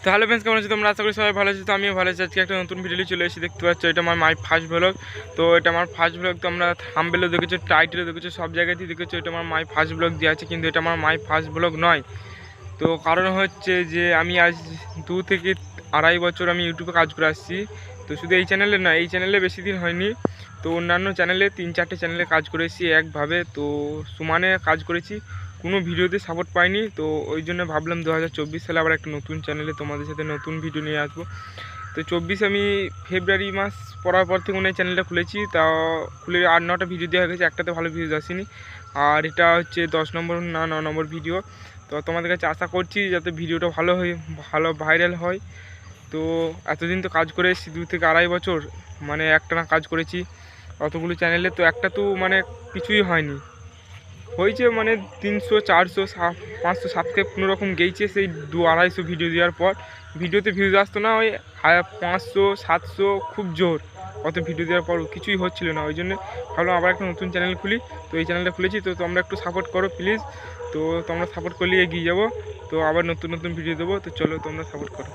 তো hello friends, কেমন আছো তোমরা? আশা করি সবাই ভালো আছো। তো আমিও ভালো আছি। আজকে একটা নতুন ভিডিও চলে এসেছি, দেখতে পাচ্ছ এটা আমার মাই ফার্স্ট ব্লগ। তো এটা আমার ফার্স্ট ব্লগ। তো আমরা থাম্বনেলে দেখেছো, টাইটেলে দেখেছো, সব জায়গাতেই দেখেছো এটা আমার মাই ফার্স্ট ব্লগ দিয়ে আছে, কিন্তু এটা আমার মাই ফার্স্ট ব্লগ নয়। তো কারণ হচ্ছে যে আমি আজ 2 থেকে আড়াই বছর আমি ইউটিউবে কাজ করে আসছি। তো শুধু এই চ্যানেলে নয়, এই চ্যানেলে বেশি দিন হয়নি, তো অন্যান্য চ্যানেলে 3-4টে চ্যানেলে কাজ করেছি একভাবে। তো সমানে কাজ করেছি, কোনো ভিডিওতে সাপোর্ট পাইনি। তো ওই জন্য ভাবলাম 2024 সালে আবার একটা নতুন চ্যানেলে তোমাদের সাথে নতুন ভিডিও নিয়ে আসবো। তো 24 আমি ফেব্রুয়ারি মাস পড়ার পর থেকে এই চ্যানেলটা খুলেছি। তা খুলে 8-9টা ভিডিও দেওয়া হয়ে গেছে, একটাতে ভালো ভিউজ আসেনি। আর এটা হচ্ছে 10 নম্বর না 9 নম্বর ভিডিও। তো তোমাদের কাছে আশা করছি যাতে ভিডিওটা ভালো ভাইরাল হয়। তো এতদিন তো কাজ করে এসেছি, 2 থেকে আড়াই বছর, মানে একটানা কাজ করেছি অতগুলো চ্যানেলে। তো একটা তো মানে কিছুই হয়নি, হয়েছে মানে 300, 400, 500 সাবস্ক্রাইব কোনোরকম গেইছে সেই 200-250 ভিডিও দেওয়ার পর। ভিডিওতে ভিউজ আসতো না, ওই 500, 700 খুব জোর। অত ভিডিও দেওয়ার পর কিছুই হচ্ছিল না, ওই জন্য ভাবলাম আবার একটা নতুন চ্যানেল খুলি। তো এই চ্যানেলটা খুলেছি, তো তোমরা একটু সাপোর্ট করো প্লিজ। তো তোমরা সাপোর্ট করলে এগিয়ে যাবো, তো আবার নতুন নতুন ভিডিও দেবো। তো চলো তোমরা সাপোর্ট করো।